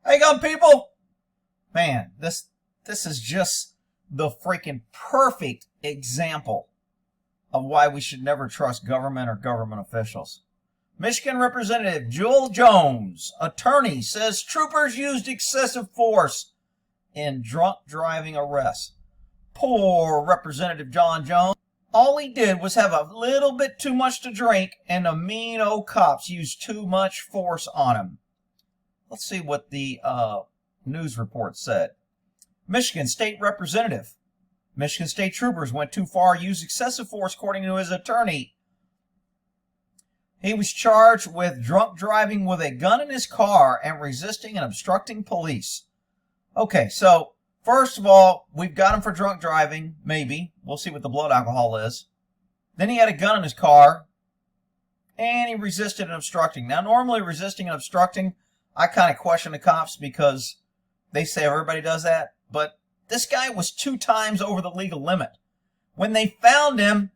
Hey, gun people! Man, this is just the freaking perfect example of why we should never trust government or government officials. Michigan Representative Jewell Jones, attorney, says troopers used excessive force in drunk driving arrests. Poor Representative John Jones. All he did was have a little bit too much to drink, and the mean old cops used too much force on him. Let's see what the news report said. Michigan State Representative. Michigan State troopers went too far, used excessive force, according to his attorney. He was charged with drunk driving with a gun in his car and resisting and obstructing police. Okay, so first of all, we've got him for drunk driving, maybe. We'll see what the blood alcohol is. Then he had a gun in his car, and he resisted and obstructing. Now, normally resisting and obstructing, I kind of question the cops because they say everybody does that. But this guy was 2 times over the legal limit. When they found him,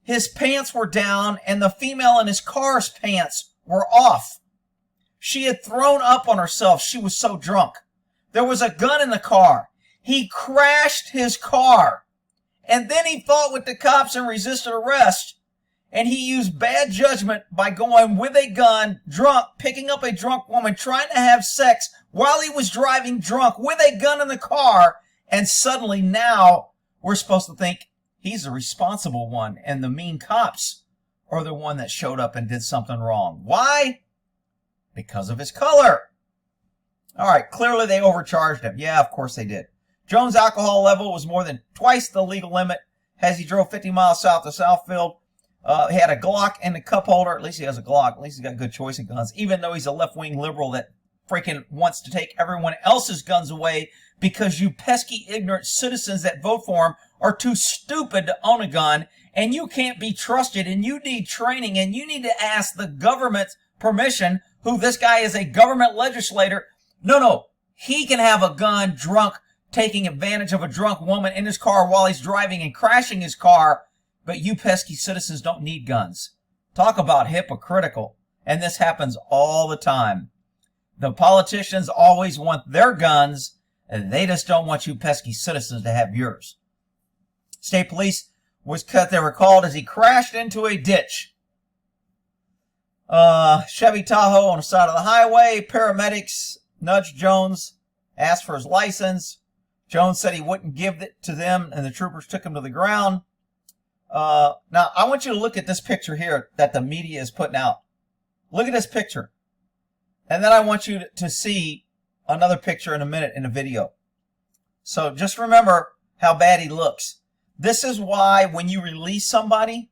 his pants were down and the female in his car's pants were off. She had thrown up on herself. She was so drunk. There was a gun in the car. He crashed his car. And then he fought with the cops and resisted arrest. And he used bad judgment by going with a gun, drunk, picking up a drunk woman, trying to have sex while he was driving drunk with a gun in the car. And suddenly now we're supposed to think he's the responsible one and the mean cops are the one that showed up and did something wrong. Why? Because of his color. All right, clearly they overcharged him. Yeah, of course they did. Jones' alcohol level was more than twice the legal limit as he drove 50 miles south of Southfield. He had a Glock in the cup holder. At least he has a Glock. At least he's got a good choice of guns, even though he's a left-wing liberal that freaking wants to take everyone else's guns away because you pesky, ignorant citizens that vote for him are too stupid to own a gun, and you can't be trusted, and you need training, and you need to ask the government's permission, who this guy is a government legislator. No, he can have a gun drunk, taking advantage of a drunk woman in his car while he's driving and crashing his car, but you pesky citizens don't need guns. Talk about hypocritical. And this happens all the time. The politicians always want their guns, and they just don't want you pesky citizens to have yours. State police they were called as he crashed into a ditch. Chevy Tahoe on the side of the highway. Paramedics nudged Jones, asked for his license. Jones said he wouldn't give it to them, and the troopers took him to the ground. Now, I want you to look at this picture here that the media is putting out. Look at this picture. And then I want you to see another picture in a minute in the video. So just remember how bad he looks. This is why when you release somebody,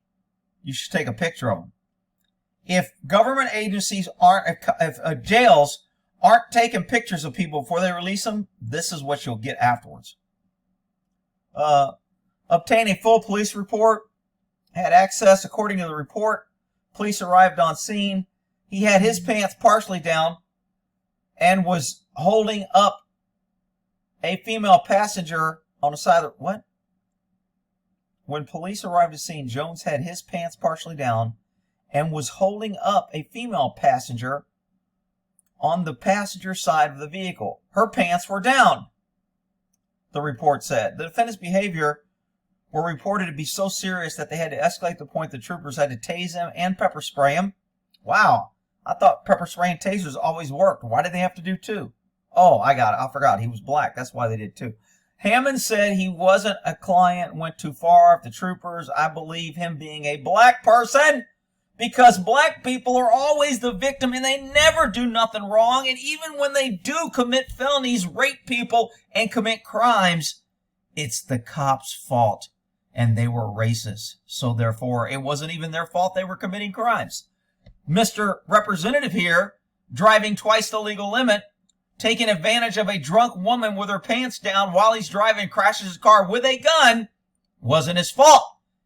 you should take a picture of them. If government agencies if jails aren't taking pictures of people before they release them, this is what you'll get afterwards. Obtain a full police report. Had access, according to the report. Police arrived on scene. He had his pants partially down and was holding up a female passenger on the side of the... What? When police arrived at the scene, Jones had his pants partially down and was holding up a female passenger on the passenger side of the vehicle. Her pants were down, the report said. The defendant's behavior were reported to be so serious that they had to escalate to the point the troopers had to tase him and pepper spray him. Wow. I thought pepper spray and tasers always worked. Why did they have to do 2? Oh, I got it. I forgot. He was black. That's why they did 2. Hammond said he wasn't a client, went too far. If the troopers, I believe him being a black person, because black people are always the victim and they never do nothing wrong. And even when they do commit felonies, rape people, and commit crimes, it's the cops' fault. And they were racist. So therefore, it wasn't even their fault they were committing crimes. Mr. Representative here, driving twice the legal limit, taking advantage of a drunk woman with her pants down while he's driving, crashes his car with a gun, wasn't his fault.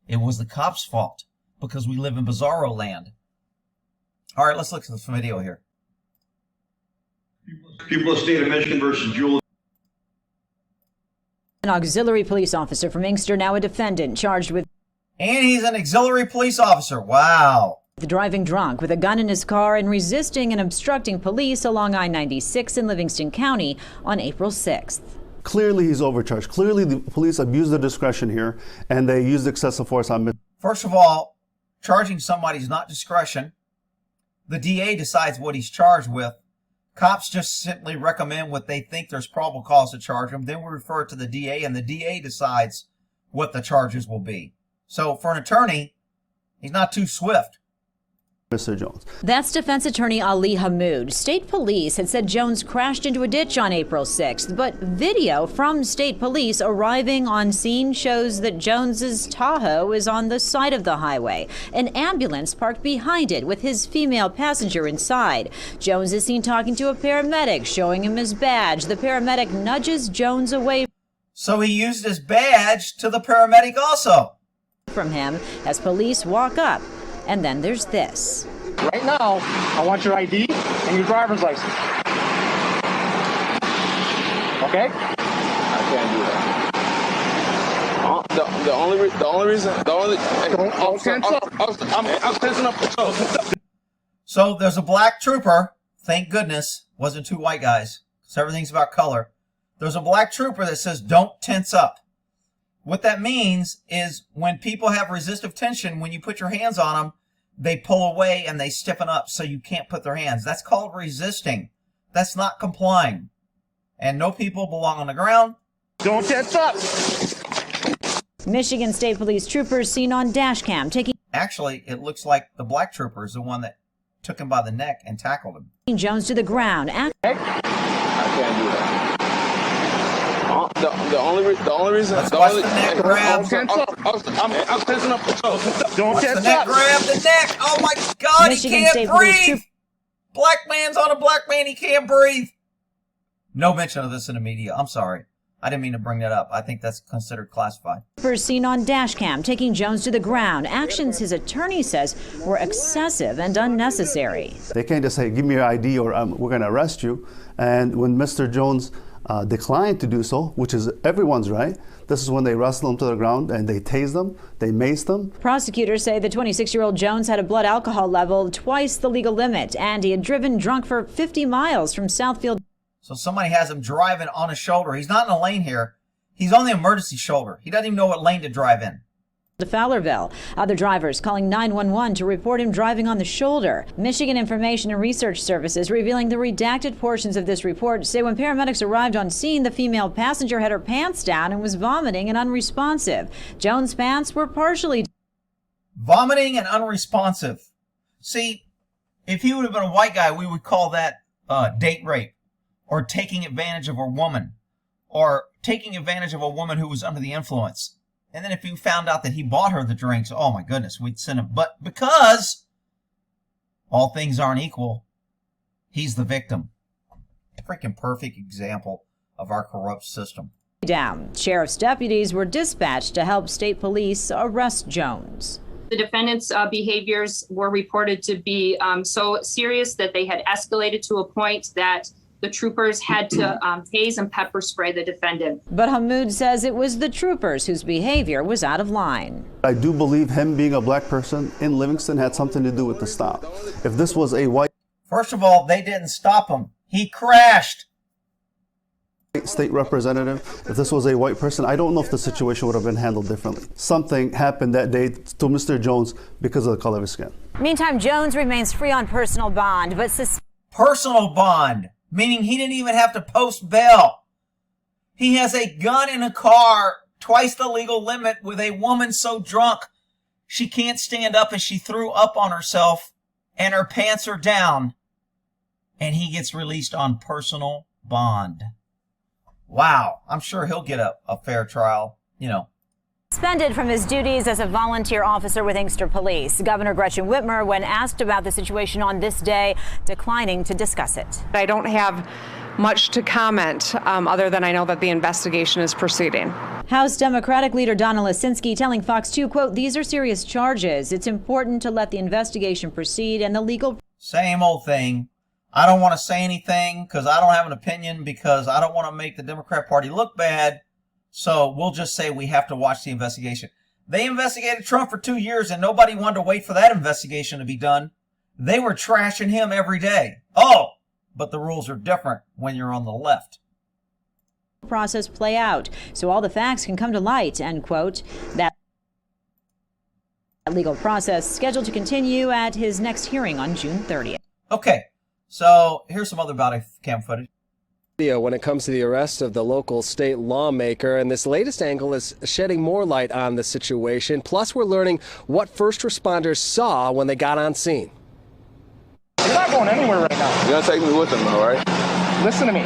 It was the cops' fault because we live in bizarro land. All right, let's look at this video here. People of the state of Michigan versus Jewell. An auxiliary police officer from Inkster, now a defendant, charged with... And he's an auxiliary police officer. Wow. Driving drunk with a gun in his car and resisting and obstructing police along I-96 in Livingston County on April 6th. Clearly he's overcharged. Clearly the police abused their discretion here and they used excessive force on Mr. First of all, charging somebody is not discretion. The DA decides what he's charged with. Cops just simply recommend what they think there's probable cause to charge him. Then we refer it to the DA, and the DA decides what the charges will be. So for an attorney, he's not too swift. Mr. Jones. That's defense attorney Ali Hamoud. State police had said Jones crashed into a ditch on April 6th, but video from state police arriving on scene shows that Jones's Tahoe is on the side of the highway. An ambulance parked behind it with his female passenger inside. Jones is seen talking to a paramedic, showing him his badge. The paramedic nudges Jones away. So he used his badge to the paramedic also. From him as police walk up. And then there's this. Right now, I want your ID and your driver's license. Okay? I can't do that. The only reason. Don't tense up. I'm tensing up. So there's a black trooper. Thank goodness, wasn't two white guys, because everything's about color. There's a black trooper that says, "Don't tense up." What that means is when people have resistive tension, when you put your hands on them, they pull away and they stiffen up so you can't put their hands. That's called resisting. That's not complying. And no people belong on the ground. Don't tense up. Michigan State Police troopers seen on Dashcam taking... Actually, it looks like the black trooper is the one that took him by the neck and tackled him. Jones to the ground. I can't do that. The only reason. Let's watch the neck grab. Don't tense up. I'm tensing up. Don't Watch the tense neck up. grab the neck. Oh my God, Michigan he can't State Police breathe. Black man's on a black man. He can't breathe. No mention of this in the media. I'm sorry. I didn't mean to bring that up. I think that's considered classified. Troopers seen on Dashcam taking Jones to the ground. Actions his attorney says were excessive and unnecessary. They can't just say, give me your ID or we're going to arrest you. And when Mr. Jones declined to do so, which is everyone's right, this is when they wrestle him to the ground and they tase them, they mace them. Prosecutors say the 26-year-old Jones had a blood alcohol level twice the legal limit, and he had driven drunk for 50 miles from Southfield. So somebody has him driving on a shoulder. He's not in a lane here. He's on the emergency shoulder. He doesn't even know what lane to drive in. To Fowlerville. Other drivers calling 911 to report him driving on the shoulder. Michigan Information and Research Services revealing the redacted portions of this report say when paramedics arrived on scene, the female passenger had her pants down and was vomiting and unresponsive. Jones' pants were partially Vomiting and unresponsive. See, if he would have been a white guy, we would call that date rape, or taking advantage of a woman, or taking advantage of a woman who was under the influence. And then if you found out that he bought her the drinks, oh my goodness, we'd send him. But because all things aren't equal, he's the victim. Freaking perfect example of our corrupt system. down. Sheriff's deputies were dispatched to help state police arrest Jones. The defendant's behaviors were reported to be so serious that they had escalated to a point that the troopers had to tase and pepper spray the defendant. But Hamoud says it was the troopers whose behavior was out of line. I do believe him being a black person in Livingston had something to do with the stop. If this was a white First of all, they didn't stop him. He crashed. state representative, if this was a white person, I don't know if the situation would have been handled differently. Something happened that day to Mr. Jones because of the color of his skin. Meantime, Jones remains free on personal bond, but Personal bond, meaning he didn't even have to post bail. He has a gun in a car, twice the legal limit, with a woman so drunk she can't stand up and she threw up on herself and her pants are down. And he gets released on personal bond. Wow, I'm sure he'll get a fair trial, you know. suspended from his duties as a volunteer officer with Inkster Police. Governor Gretchen Whitmer, when asked about the situation on this day, declining to discuss it. I don't have much to comment other than I know that the investigation is proceeding. House Democratic leader Donna Lisinski telling Fox 2, quote, "These are serious charges. It's important to let the investigation proceed and the legal..." Same old thing. I don't want to say anything because I don't have an opinion because I don't want to make the Democrat Party look bad. So we'll just say we have to watch the investigation. They investigated Trump for 2 years and nobody wanted to wait for that investigation to be done. They were trashing him every day. Oh, but the rules are different when you're on the left. Process play out so all the facts can come to light, end quote. That legal process scheduled to continue at his next hearing on June 30th. Okay, so here's some other body cam footage. When it comes to the arrest of the local state lawmaker, and this latest angle is shedding more light on the situation. Plus, we're learning what first responders saw when they got on scene. You're not going anywhere right now. You're gonna take me with them, all right? Listen to me.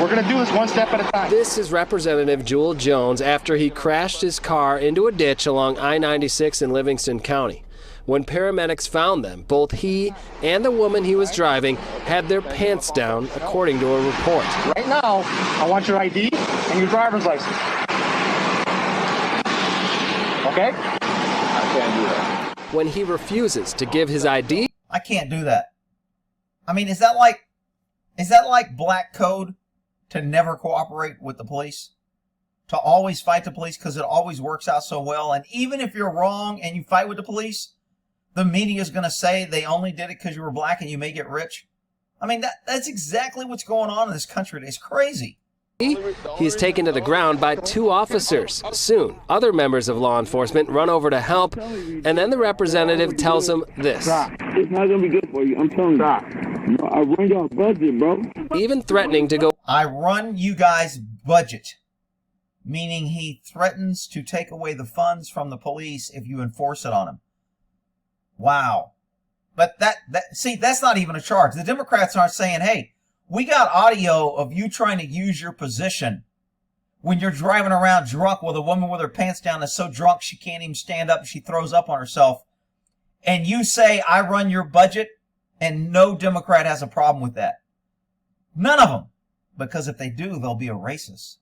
We're going to do this one step at a time. This is Representative Jewell Jones after he crashed his car into a ditch along I-96 in Livingston County. When paramedics found them, both he and the woman he was driving had their pants down, according to a report. Right now, I want your ID and your driver's license. Okay? I can't do that. When he refuses to give his ID, I can't do that. I mean, is that like black code to never cooperate with the police? To always fight the police because it always works out so well? And even if you're wrong and you fight with the police, the media is going to say they only did it because you were black and you may get rich. I mean, that's exactly what's going on in this country. It's crazy. he's taken to the ground by 2 officers. Soon, other members of law enforcement run over to help, and then the representative tells him this. It's not going to be good for you. I'm telling you. I run your budget, bro. Even threatening to go. I run you guys' budget. Meaning he threatens to take away the funds from the police if you enforce it on him. Wow. But see, that's not even a charge. The Democrats aren't saying, hey, we got audio of you trying to use your position when you're driving around drunk with a woman with her pants down that's so drunk she can't even stand up and she throws up on herself. And you say, I run your budget, and no Democrat has a problem with that. None of them. Because if they do, they'll be a racist.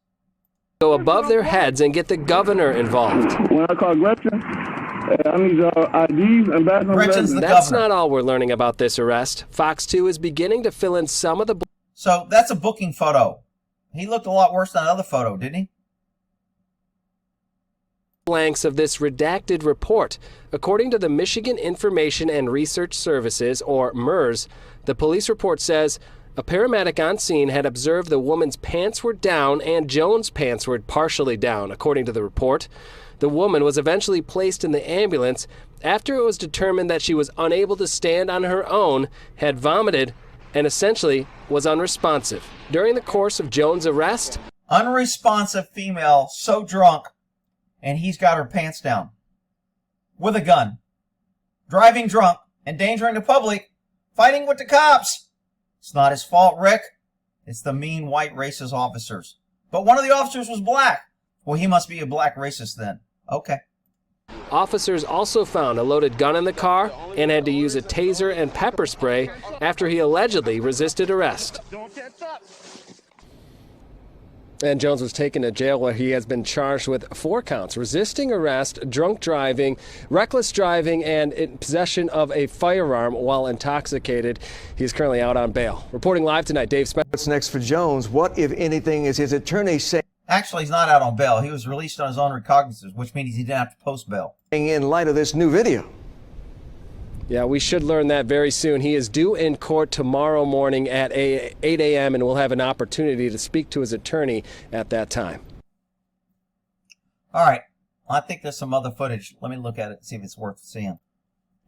Go above their heads and get the governor involved. When I call Gretchen, I need IDs and background. That's not all we're learning about this arrest. Fox 2 is beginning to fill in some of the... So that's a booking photo. He looked a lot worse than that other photo, didn't he? Blanks of this redacted report. According to the Michigan Information and Research Services, or MERS, the police report says a paramedic on scene had observed the woman's pants were down and Jones' pants were partially down, according to the report. The woman was eventually placed in the ambulance after it was determined that she was unable to stand on her own, had vomited, and essentially was unresponsive. During the course of Jones' arrest, unresponsive female, so drunk, and he's got her pants down. With a gun. Driving drunk, endangering the public, fighting with the cops. It's not his fault, Rick. It's the mean white racist officers. But one of the officers was black. Well, he must be a black racist then. Okay. Officers also found a loaded gun in the car and had to use a taser and pepper spray after he allegedly resisted arrest. And Jones was taken to jail where he has been charged with 4 counts: resisting arrest, drunk driving, reckless driving, and in possession of a firearm while intoxicated. He's currently out on bail. Reporting live tonight, Dave Spencer. What's next for Jones? What, if anything, is his attorney saying? Actually, he's not out on bail. He was released on his own recognizance, which means he didn't have to post bail. In light of this new video. Yeah, we should learn that very soon. He is due in court tomorrow morning at 8 a.m. and we'll have an opportunity to speak to his attorney at that time. All right. I think there's some other footage. Let me look at it and see if it's worth seeing.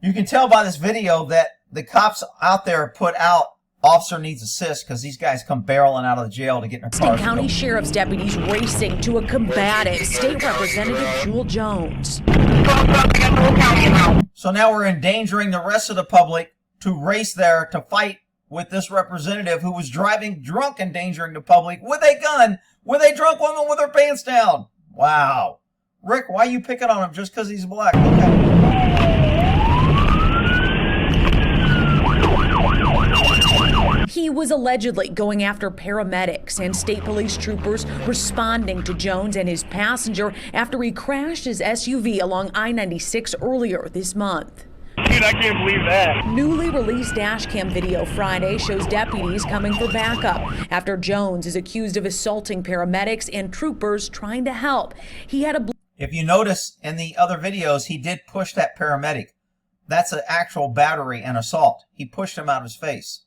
You can tell by this video that the cops out there put out officer needs assist because these guys come barreling out of the jail to get in their cars. County Sheriff's deputies racing to a combative State Representative Jewell Jones. So now we're endangering the rest of the public to race there to fight with this representative who was driving drunk, endangering the public with a gun, with a drunk woman with her pants down. Wow. Rick, why are you picking on him just because he's black? Okay. He was allegedly going after paramedics and state police troopers responding to Jones and his passenger after he crashed his SUV along I-96 earlier this month. Dude, I can't believe that. Newly released Dashcam video Friday shows deputies coming for backup after Jones is accused of assaulting paramedics and troopers trying to help. He had a If you notice in the other videos, he did push that paramedic. That's an actual battery and assault. He pushed him out of his face.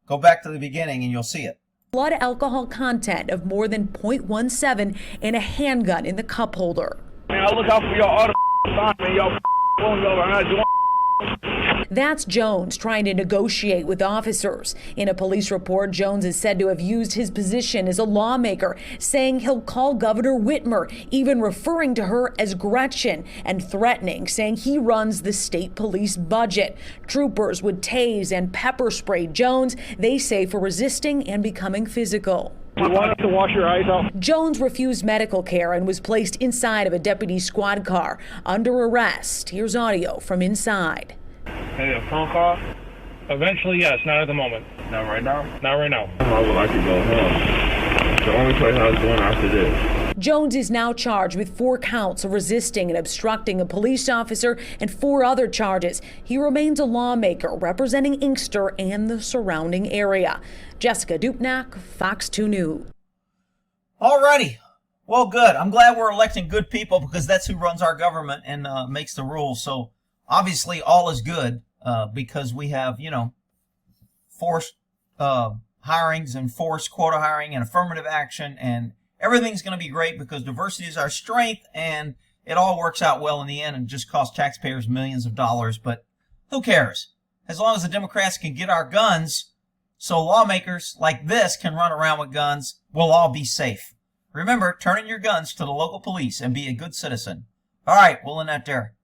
Go back to the beginning and you'll see it. Blood alcohol content of more than 0.17 and a handgun in the cup holder. Man, I'll look out for y'all all the time, man. Y'all pulling over. I'm not doing. That's Jones trying to negotiate with officers. In a police report, Jones is said to have used his position as a lawmaker, saying he'll call Governor Whitmer, even referring to her as Gretchen, and threatening, saying he runs the state police budget. Troopers would tase and pepper spray Jones, they say, for resisting and becoming physical. You want us to wash your eyes out? Jones refused medical care and was placed inside of a deputy squad car under arrest. Here's audio from inside. Maybe a phone call? Eventually, yes. Not at the moment. Not right now? Not right now. I would like to go home. The only place I was going after this. Jones is now charged with 4 counts of resisting and obstructing a police officer and 4 other charges. He remains a lawmaker representing Inkster and the surrounding area. Jessica Dupnack, Fox 2 News. Alrighty. Well, good. I'm glad we're electing good people because that's who runs our government and makes the rules. So obviously all is good because we have, forced hirings and forced quota hiring and affirmative action, and everything's going to be great because diversity is our strength, and it all works out well in the end and just costs taxpayers millions of dollars. But who cares? As long as the Democrats can get our guns so lawmakers like this can run around with guns, we'll all be safe. Remember, turn in your guns to the local police and be a good citizen. All right, we'll end that there.